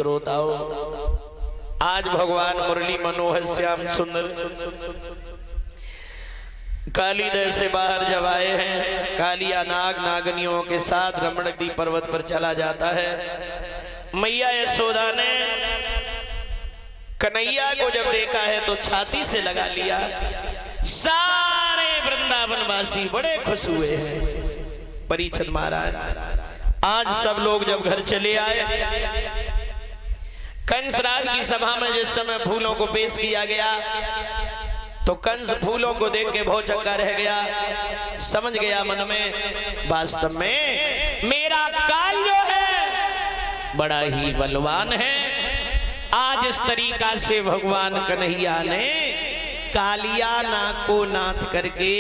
श्रोताओं, आज भगवान मुरली मनोहर श्याम सुंदर कालीदह से बाहर जब आए हैं, कालिया नाग नागनियों के साथ रमणगी पर्वत पर चला जाता है। मैया यशोदा ने कन्हैया को जब देखा है तो छाती से लगा लिया। सारे वृंदावनवासी बड़े खुश हुए हैं। परीक्षित महाराज, आज सब लोग जब घर चले आए, कंसराज की सभा में जिस समय फूलों को पेश किया गया तो कंस फूलों को देख के बहुत चक्का रह गया। समझ गया मन में, वास्तव में मेरा काल जो है बड़ा ही बलवान है। आज इस तरीका से भगवान कन्हैया ने कालिया नाग को नाथ करके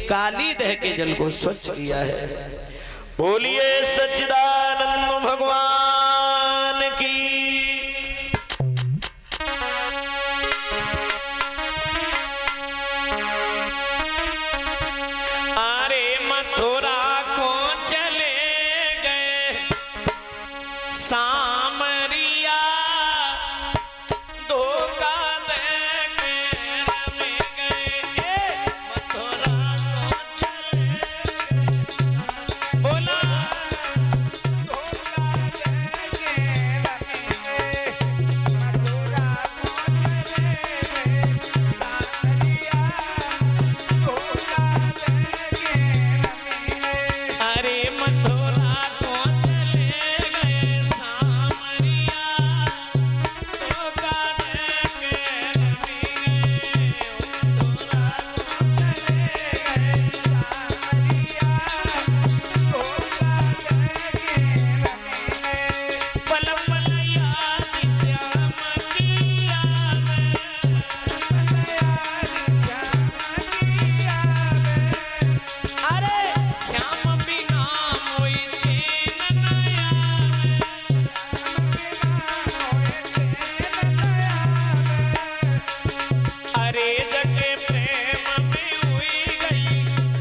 कालीदह के जल को स्वच्छ किया है। बोलिए सच्चिदानंद भगवान की। अरे मथुरा को चले गए सामरिया, धोखा दे के रम गए। मथुरा को चले गए, बोला धोखा दे के रम गए। मथुरा को चले गए सामरिया, धोखा दे के रम गए। अरे मथुरा को चले गए सामरिया, धोखा दे के रम गए। मथुरा को चले गए सामरिया, धोखा दे के रम गए। पल पल याद श्याम की आवे, अरे श्याम बिना मोई चैन न आवे। अरे जगे प्रेम में हुई गई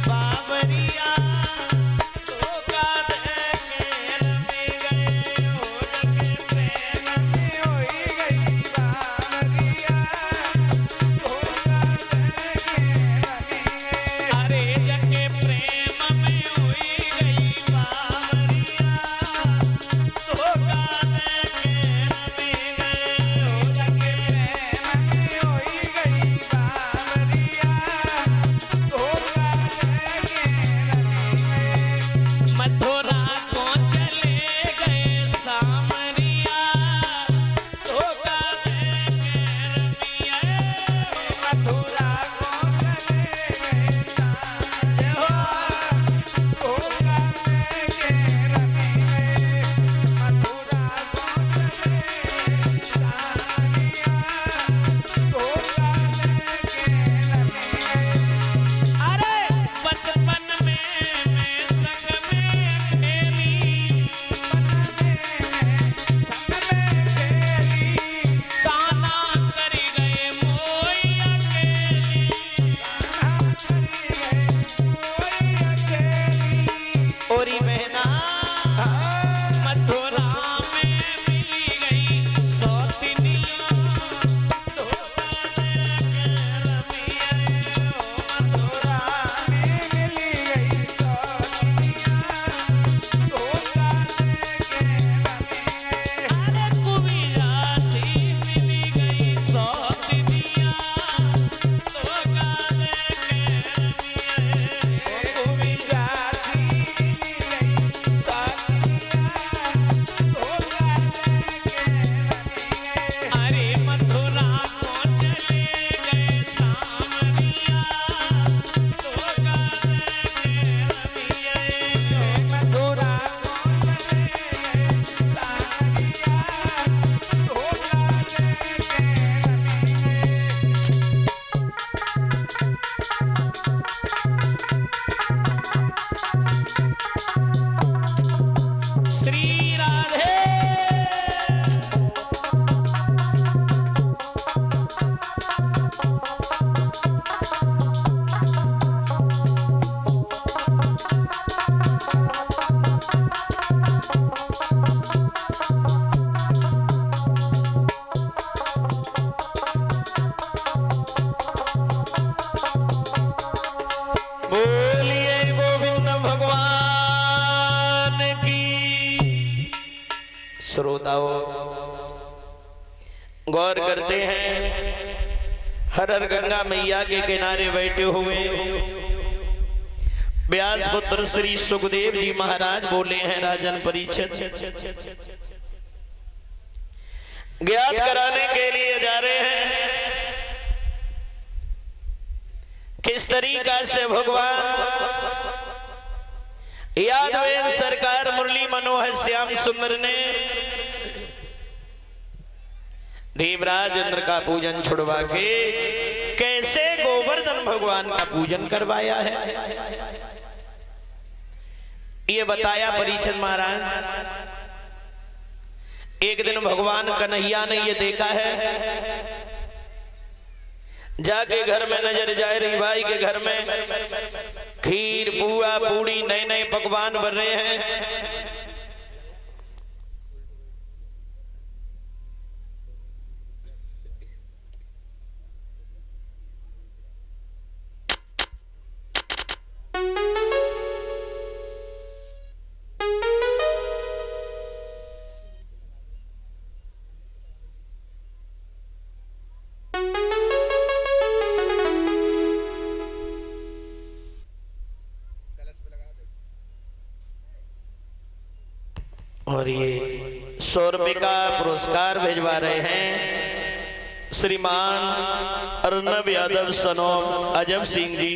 बाबरिया, धोखा दे के रम गए। ओ जगे प्रेम में अरे जगे प्रेम में हुई श्रोताओं गौर करते हैं, हर हर गंगा मैया के किनारे बैठे हुए व्यास पुत्र श्री सुखदेव जी महाराज बोले हैं, राजन परीक्षित ज्ञात कराने के लिए जा रहे हैं किस तरीका से भगवान यादवेन सरकार मुरली मनोहर श्याम सुंदर ने देवराज इंद्र का पूजन छुड़वा के कैसे गोवर्धन भगवान का पूजन करवाया है, ये बताया परीक्षित महाराज। एक दिन भगवान कन्हैया ने ये देखा है, जाके घर में नजर जाए रही भाई के घर में खीर पुआ पूड़ी नए नए पकवान बन रहे हैं। और ये 100 रुपए का पुरस्कार भिजवा रहे हैं श्रीमान अर्नब यादव सनोम अजब सिंह जी,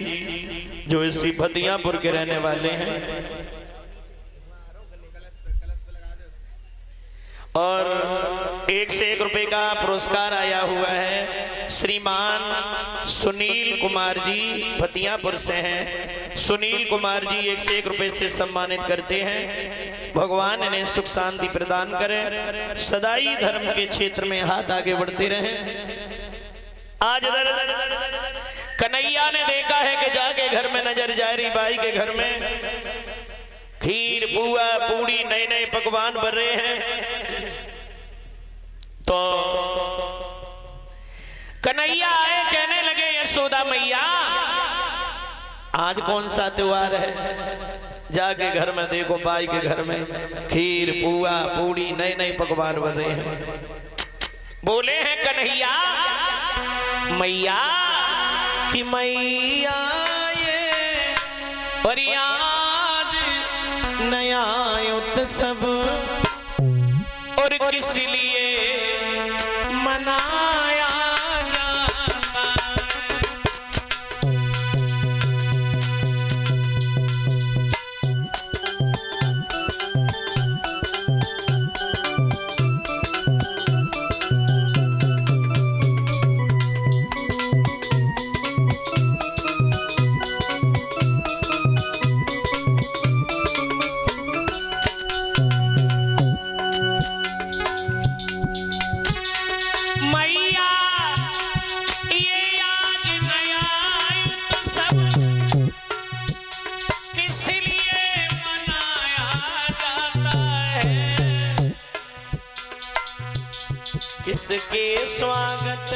जो इसी फतियापुर के रहने वाले हैं। और 1 से 1 रुपए का पुरस्कार आया हुआ है श्रीमान सुनील कुमार जी, फतियापुर से हैं। सुनील कुमार जी 1 से 1 रुपए से सम्मानित करते हैं। भगवान इन्हें सुख शांति प्रदान करें, सदाई धर्म के क्षेत्र में हाथ आगे बढ़ते रहें। आज कन्हैया ने देखा है कि जाके घर में नजर जा रही बाई के घर में खीर पुआ पूड़ी नए नए पकवान बन रहे हैं। तो कन्हैया आए, कहने लगे यशोदा मैया आज कौन सा त्योहार है, जाके घर में देखो बाई के घर में खीर पुआ पूड़ी नए नए पकवान बन रहे हैं। बोले हैं कन्हैया मैया कि मैया ये और आज नया उत्सव और किस लिए मनाया जाता है। किसके स्वागत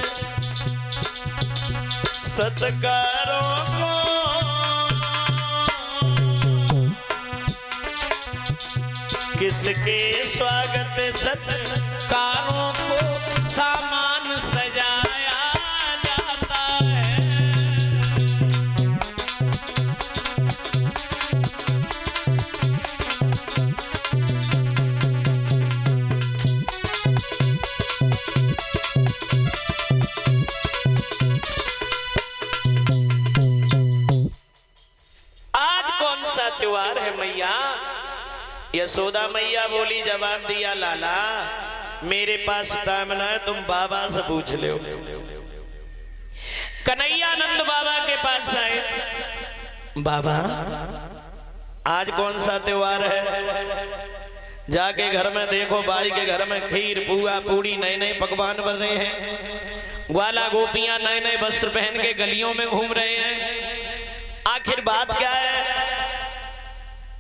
सत्कारों को किसके स्वागत सत्कारों को सामान सजाया जाता है। त्योहार है मैया। यशोदा मैया बोली, जवाब दिया लाला मेरे पास टाइम ना है, तुम बाबा से पूछ लो। कन्हैया नंद बाबा के पास आए, बाबा आज कौन सा त्योहार है? जाके घर में देखो बाई के घर में खीर पुआ पूड़ी नए नए पकवान बन रहे हैं। ग्वाला गोपियां नए नए वस्त्र पहन के गलियों में घूम रहे हैं। आखिर बात क्या है?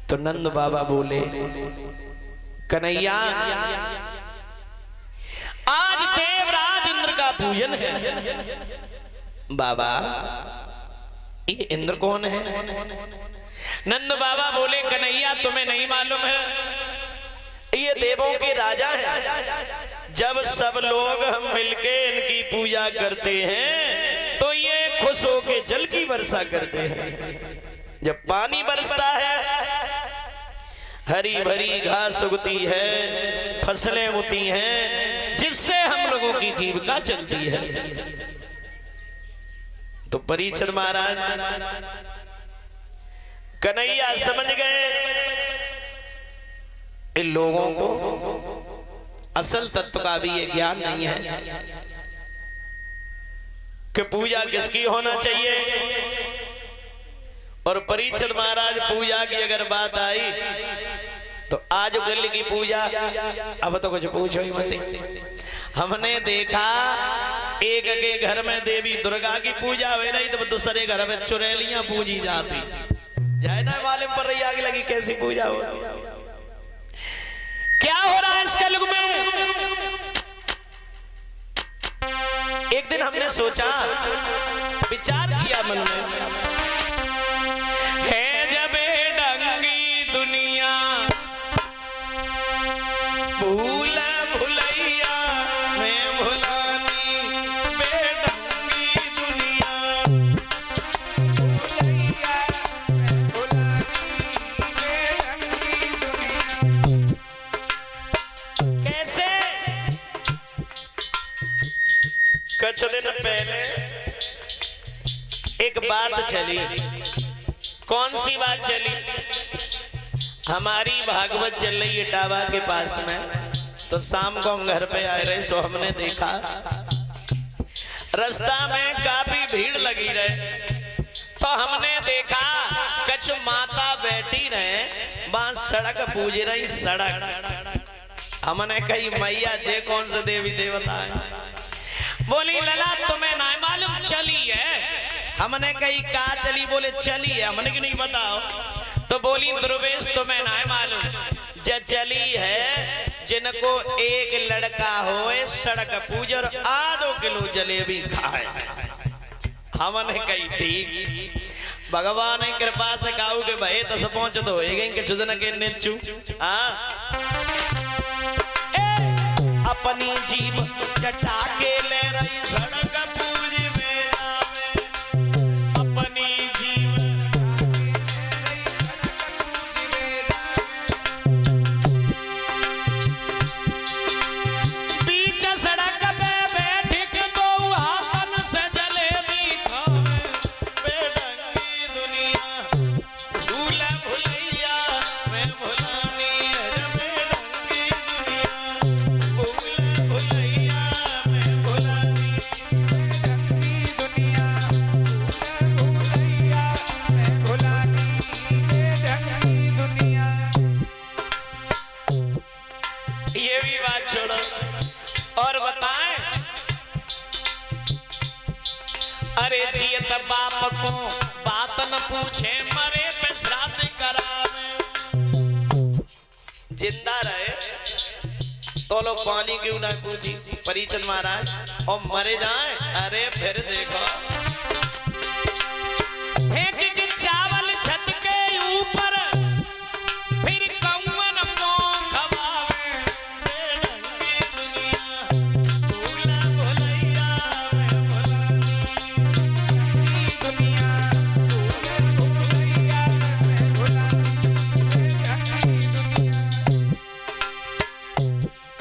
तो नंद बाबा बोले, कन्हैया आज देवराज इंद्र का पूजन है। बाबा ये इंद्र कौन है? नंद बाबा बोले, कन्हैया तुम्हें नहीं मालूम है, ये देवों के राजा हैं। जब सब लोग हम मिलके इनकी पूजा करते हैं तो ये खुश होके जल की वर्षा करते हैं। जब पानी बरसता है, हरी भरी घास उगती है, फसलें होती हैं, जिससे हम लोगों की जीविका चलती है। तो परीक्षित महाराज कन्हैया समझ गए इन लोगों को असल तत्व का भी ये ज्ञान नहीं है कि पूजा किसकी होना चाहिए। और परीक्षित महाराज पूजा की अगर बात आई तो आज गल की पूजा अब तो कुछ पूछो ही मत। हमने देखा एक के घर में देवी दुर्गा की पूजा हो रही तो दूसरे घर में चुड़ैलियां पूजी जाती। जाए ना मालूम पर रही आगे लगी कैसी पूजा हो। क्या हो रहा है इस कलयुग में? एक दिन हमने सोचा, विचार किया मन में, है जब डंगी दुनिया भूल भुलैया में भुलानी, बेडंगी दुनिया भुलैया मैं भुलानी, बेढंगी दुनिया। कैसे? कुछ दिन पहले एक बात चली। कौन सी बात चली? हमारी भागवत चल रही है टावा के पास में, तो शाम को हम घर पे आए रहे, सो हमने देखा रास्ता में काफी भीड़ लगी रहे। तो हमने देखा कुछ माता बैठी रहे, वहां सड़क पूज रही। सड़क हमने कही मैया जे कौन से देवी देवता है? बोली लला तुम्हें ना मालूम चली है। हमने कही का चली? बोले चली है। हमने क्यों नहीं बताओ? तो बोली दुर्वेश तुम्हें ना मालूम जे चली है जिनको एक लड़का होए सड़क पूज और आधो किलो जलेबी खाए। हमने कही ठीक, भगवान की कृपा से गाऊ के भय तस पहुंच तो होएगा कि चुदन के निचू। अपनी जीभ चटा के ले रही सड़क पूज में जावे, अपनी जीभ बीच सड़क पे बैठ के दो हाथन से जलेबी खावे, बेढंगी दुनिया भूल भुलैया मैं भुलानी है, बेढंगी दुनिया भूल भुलैया मैं भुलानी, बेढंगी दुनिया भूल भुलैया मैं भुलानी, बेढंगी दुनिया। ये भी बात छोड़ो और बताएं। अरे जियत बाप को बात न पूछे, मरे पे श्राद्ध करावे। जिंदा रहे तो लोग पानी क्यों ना पूछी परीक्षित महाराज, और मरे जाए अरे फिर देखो फेंक के चावल छत के ऊपर, फिर कौन कौन खवावे, बेढंगी दुनिया भूल भुलैया मैं भुलानी, बेढंगी दुनिया भूल भुलैया मैं भुलानी, बेढंगी दुनिया।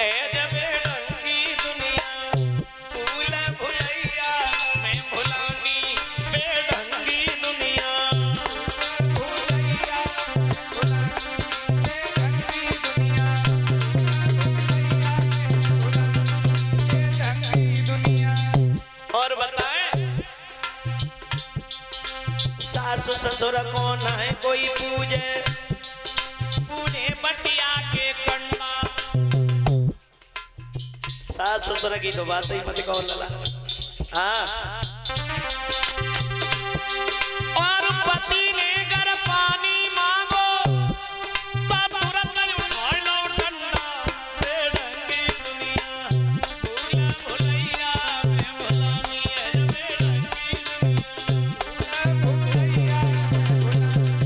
ए जब बेढंगी दुनिया भूल भुलैया मैं भुलानी, बेढंगी दुनिया भुलैया भुलानी, बेढंगी दुनिया भुलैया बेढंगी दुनिया। और बताएं सासु ससुर को न है कोई पूजे, पूरे बटिया के कंडा। सास ससुर की तो बात ही मत कहो लला। हाँ, और पति ने अगर पानी मांगो तो तुरंत उठा लो डंडा, बेढंगी दुनिया भूल भुलैया मैं भुलानी है, बेढंगी दुनिया भुलैया भुलानी,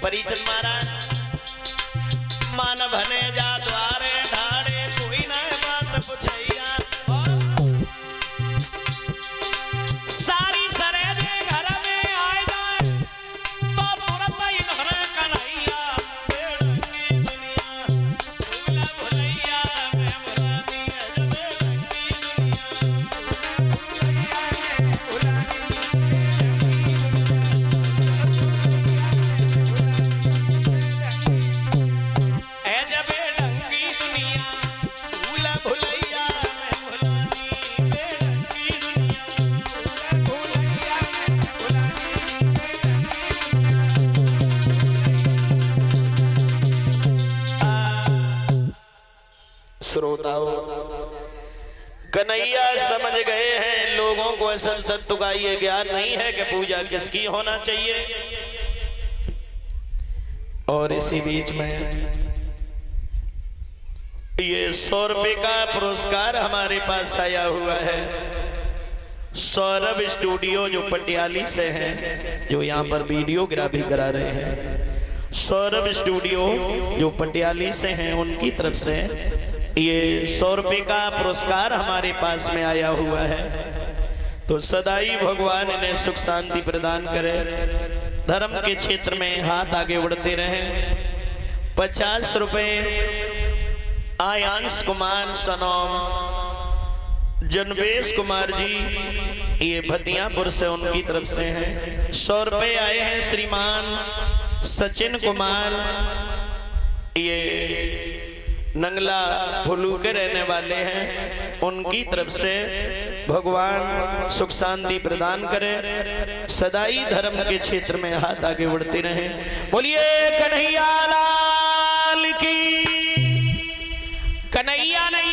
परिचन मारा मान भने जा द्वारे ढाड़े कोई ना बात पूछैया सारी सरे दे घर में आए जाए तो तुरंत ही घर कन्हैया बेड़ंगी दुनिया भूला भुलैया मैं भुलानी है जब बेड़ंगी दुनिया ऐ जब बेड़ंगी दुनिया भूला भुलैया मैं भुलानी बेड़ंगी दुनिया श्रोताओं कन्हैया समझ गए हैं लोगों को असल तत्व का ये ज्ञान नहीं है कि पूजा किसकी होना चाहिए। और इसी बीच में ये 100 रुपए का पुरस्कार हमारे पास आया हुआ है। सौरभ स्टूडियो जो पटियाली से हैं, जो यहाँ पर वीडियोग्राफी करा रहे हैं, सौरभ स्टूडियो जो पटियाली से हैं, उनकी तरफ से ये 100 रुपए का पुरस्कार हमारे पास में आया हुआ है। तो सदाई भगवान इन्हें सुख शांति प्रदान करे, धर्म के क्षेत्र में हाथ आगे बढ़ते रहें। 50 रुपए आयांश कुमार सनोम जनवेश कुमार जी ये भतियापुर से, उनकी तरफ से हैं। 100 रुपए आए हैं श्रीमान सचिन कुमार, ये नंगला फुलू के रहने वाले हैं, उनकी तरफ से। भगवान सुख शांति प्रदान करे, सदाई धर्म के क्षेत्र में हाथ आगे बढ़ते रहें। बोलिए कन्हैया लाल की। कन्हैया नहीं